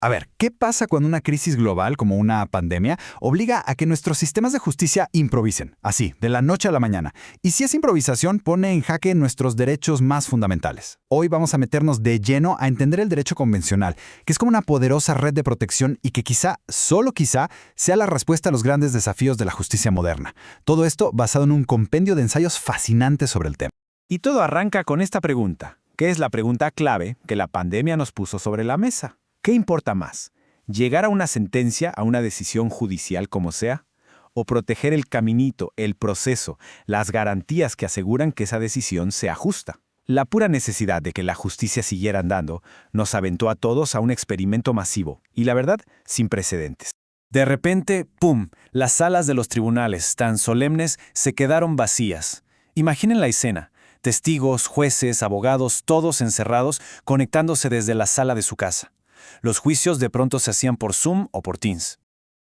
A ver, ¿qué pasa cuando una crisis global como una pandemia obliga a que nuestros sistemas de justicia improvisen, así, de la noche a la mañana? Y si esa improvisación pone en jaque nuestros derechos más fundamentales. Hoy vamos a meternos de lleno a entender el derecho convencional, que es como una poderosa red de protección y que quizá, solo quizá, sea la respuesta a los grandes desafíos de la justicia moderna. Todo esto basado en un compendio de ensayos fascinantes sobre el tema. Y todo arranca con esta pregunta, que es la pregunta clave que la pandemia nos puso sobre la mesa. ¿Qué importa más? ¿Llegar a una sentencia, a una decisión judicial como sea? ¿O proteger el caminito, el proceso, las garantías que aseguran que esa decisión sea justa? La pura necesidad de que la justicia siguiera andando nos aventó a todos a un experimento masivo, y la verdad, sin precedentes. De repente, ¡pum!, las salas de los tribunales, tan solemnes, se quedaron vacías. Imaginen la escena. Testigos, jueces, abogados, todos encerrados, conectándose desde la sala de su casa. Los juicios de pronto se hacían por Zoom o por Teams.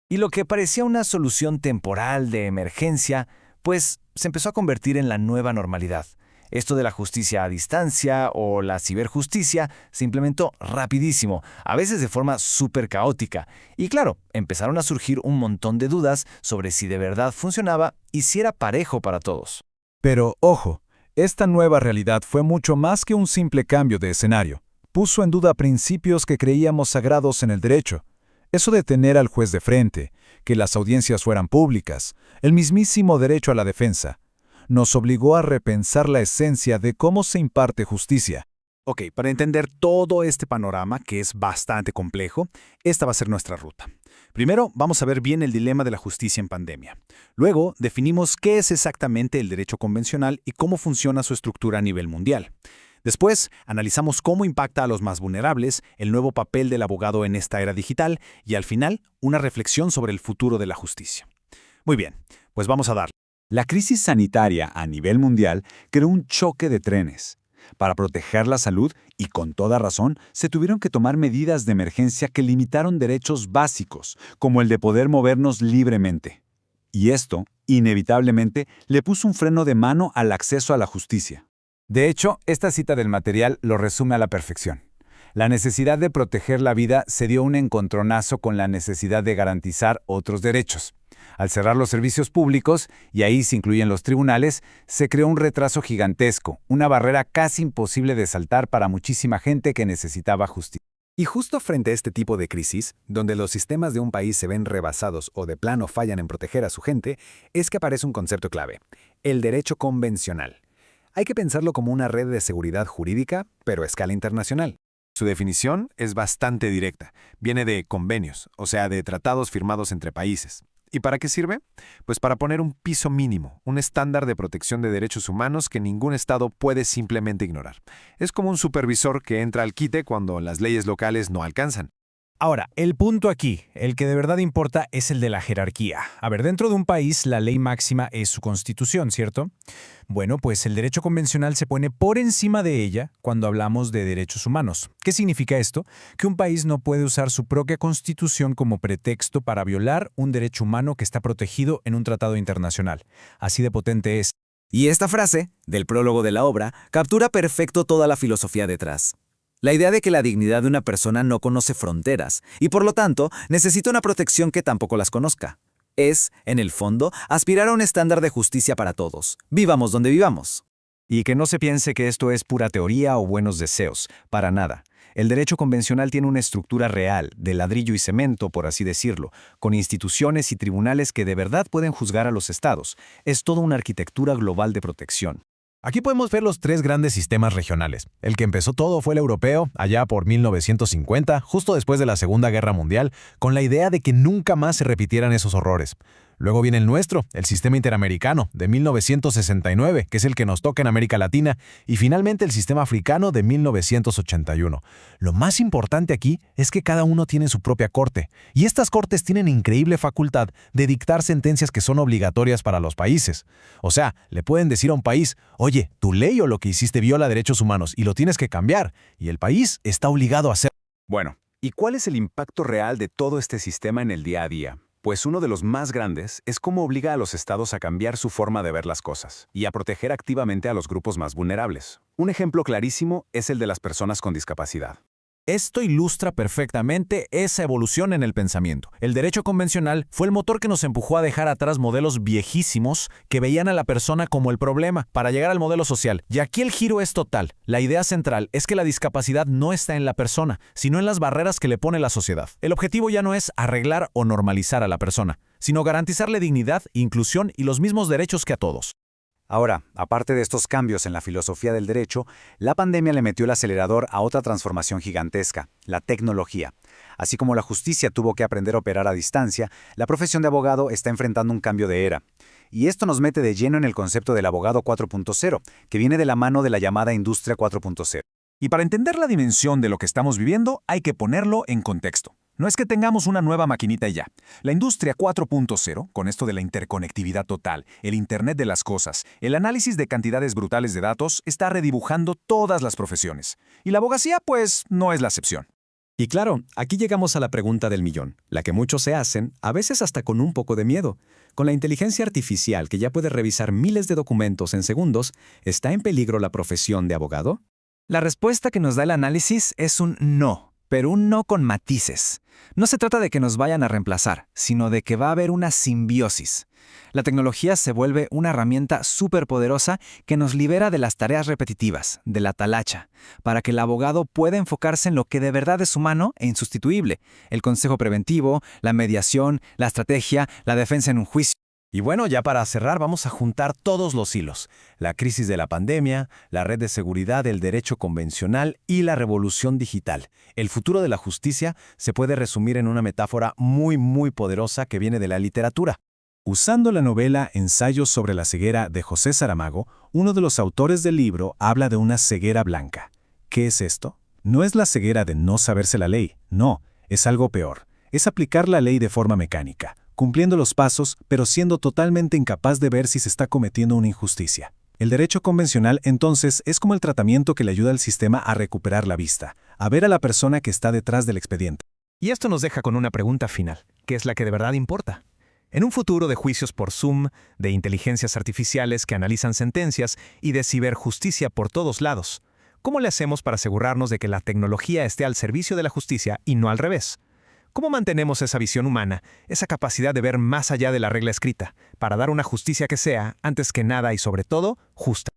Y lo que parecía una solución temporal de emergencia, pues se empezó a convertir en la nueva normalidad. Esto de la justicia a distancia o la ciberjusticia se implementó rapidísimo, a veces de forma súper caótica. Y claro, empezaron a surgir un montón de dudas sobre si de verdad funcionaba y si era parejo para todos. Pero, ojo, esta nueva realidad fue mucho más que un simple cambio de escenario. Puso en duda principios que creíamos sagrados en el derecho. Eso de tener al juez de frente, que las audiencias fueran públicas, el mismísimo derecho a la defensa, nos obligó a repensar la esencia de cómo se imparte justicia. Ok, para entender todo este panorama, que es bastante complejo, esta va a ser nuestra ruta. Primero, vamos a ver bien el dilema de la justicia en pandemia. Luego, definimos qué es exactamente el derecho convencional y cómo funciona su estructura a nivel mundial. Después, analizamos cómo impacta a los más vulnerables, el nuevo papel del abogado en esta era digital y, al final, una reflexión sobre el futuro de la justicia. Muy bien, pues vamos a darle. La crisis sanitaria a nivel mundial creó un choque de trenes. Para proteger la salud, y con toda razón, se tuvieron que tomar medidas de emergencia que limitaron derechos básicos, como el de poder movernos libremente. Y esto, inevitablemente, le puso un freno de mano al acceso a la justicia. De hecho, esta cita del material lo resume a la perfección. La necesidad de proteger la vida se dio un encontronazo con la necesidad de garantizar otros derechos. Al cerrar los servicios públicos, y ahí se incluyen los tribunales, se creó un retraso gigantesco, una barrera casi imposible de saltar para muchísima gente que necesitaba justicia. Y justo frente a este tipo de crisis, donde los sistemas de un país se ven rebasados o de plano fallan en proteger a su gente, es que aparece un concepto clave: el derecho convencional. Hay que pensarlo como una red de seguridad jurídica, pero a escala internacional. Su definición es bastante directa. Viene de convenios, o sea, de tratados firmados entre países. ¿Y para qué sirve? Pues para poner un piso mínimo, un estándar de protección de derechos humanos que ningún Estado puede simplemente ignorar. Es como un supervisor que entra al quite cuando las leyes locales no alcanzan. Ahora, el punto aquí, el que de verdad importa, es el de la jerarquía. A ver, dentro de un país, la ley máxima es su constitución, ¿cierto? Bueno, pues el derecho convencional se pone por encima de ella cuando hablamos de derechos humanos. ¿Qué significa esto? Que un país no puede usar su propia constitución como pretexto para violar un derecho humano que está protegido en un tratado internacional. Así de potente es. Y esta frase, del prólogo de la obra, captura perfecto toda la filosofía detrás. La idea de que la dignidad de una persona no conoce fronteras y por lo tanto necesita una protección que tampoco las conozca. Es, en el fondo, aspirar a un estándar de justicia para todos, vivamos donde vivamos. Y que no se piense que esto es pura teoría o buenos deseos, para nada. El derecho convencional tiene una estructura real, de ladrillo y cemento, por así decirlo, con instituciones y tribunales que de verdad pueden juzgar a los estados. Es toda una arquitectura global de protección. Aquí podemos ver los tres grandes sistemas regionales. El que empezó todo fue el europeo, allá por 1950, justo después de la Segunda Guerra Mundial, con la idea de que nunca más se repitieran esos horrores. Luego viene el nuestro, el sistema interamericano, de 1969, que es el que nos toca en América Latina, y finalmente el sistema africano de 1981. Lo más importante aquí es que cada uno tiene su propia corte, y estas cortes tienen increíble facultad de dictar sentencias que son obligatorias para los países. O sea, le pueden decir a un país, oye, tu ley o lo que hiciste viola derechos humanos y lo tienes que cambiar, y el país está obligado a hacerlo. Bueno, ¿y cuál es el impacto real de todo este sistema en el día a día? Pues uno de los más grandes es cómo obliga a los estados a cambiar su forma de ver las cosas y a proteger activamente a los grupos más vulnerables. Un ejemplo clarísimo es el de las personas con discapacidad. Esto ilustra perfectamente esa evolución en el pensamiento. El derecho convencional fue el motor que nos empujó a dejar atrás modelos viejísimos que veían a la persona como el problema para llegar al modelo social. Y aquí el giro es total. La idea central es que la discapacidad no está en la persona, sino en las barreras que le pone la sociedad. El objetivo ya no es arreglar o normalizar a la persona, sino garantizarle dignidad, inclusión y los mismos derechos que a todos. Ahora, aparte de estos cambios en la filosofía del derecho, la pandemia le metió el acelerador a otra transformación gigantesca, la tecnología. Así como la justicia tuvo que aprender a operar a distancia, la profesión de abogado está enfrentando un cambio de era. Y esto nos mete de lleno en el concepto del abogado 4.0, que viene de la mano de la llamada industria 4.0. Y para entender la dimensión de lo que estamos viviendo, hay que ponerlo en contexto. No es que tengamos una nueva maquinita y ya. La industria 4.0, con esto de la interconectividad total, el Internet de las cosas, el análisis de cantidades brutales de datos, está redibujando todas las profesiones. Y la abogacía, pues, no es la excepción. Y claro, aquí llegamos a la pregunta del millón, la que muchos se hacen, a veces hasta con un poco de miedo. Con la inteligencia artificial que ya puede revisar miles de documentos en segundos, ¿está en peligro la profesión de abogado? La respuesta que nos da el análisis es un no, pero un no con matices. No se trata de que nos vayan a reemplazar, sino de que va a haber una simbiosis. La tecnología se vuelve una herramienta superpoderosa que nos libera de las tareas repetitivas, de la talacha, para que el abogado pueda enfocarse en lo que de verdad es humano e insustituible: el consejo preventivo, la mediación, la estrategia, la defensa en un juicio. Y bueno, ya para cerrar, vamos a juntar todos los hilos. La crisis de la pandemia, la red de seguridad del derecho convencional y la revolución digital. El futuro de la justicia se puede resumir en una metáfora muy poderosa que viene de la literatura. Usando la novela Ensayos sobre la ceguera de José Saramago, uno de los autores del libro habla de una ceguera blanca. ¿Qué es esto? No es la ceguera de no saberse la ley, no, es algo peor. Es aplicar la ley de forma mecánica, cumpliendo los pasos, pero siendo totalmente incapaz de ver si se está cometiendo una injusticia. El derecho convencional, entonces, es como el tratamiento que le ayuda al sistema a recuperar la vista, a ver a la persona que está detrás del expediente. Y esto nos deja con una pregunta final, que es la que de verdad importa. En un futuro de juicios por Zoom, de inteligencias artificiales que analizan sentencias y de ciberjusticia por todos lados, ¿cómo le hacemos para asegurarnos de que la tecnología esté al servicio de la justicia y no al revés? ¿Cómo mantenemos esa visión humana, esa capacidad de ver más allá de la regla escrita, para dar una justicia que sea, antes que nada y sobre todo, justa?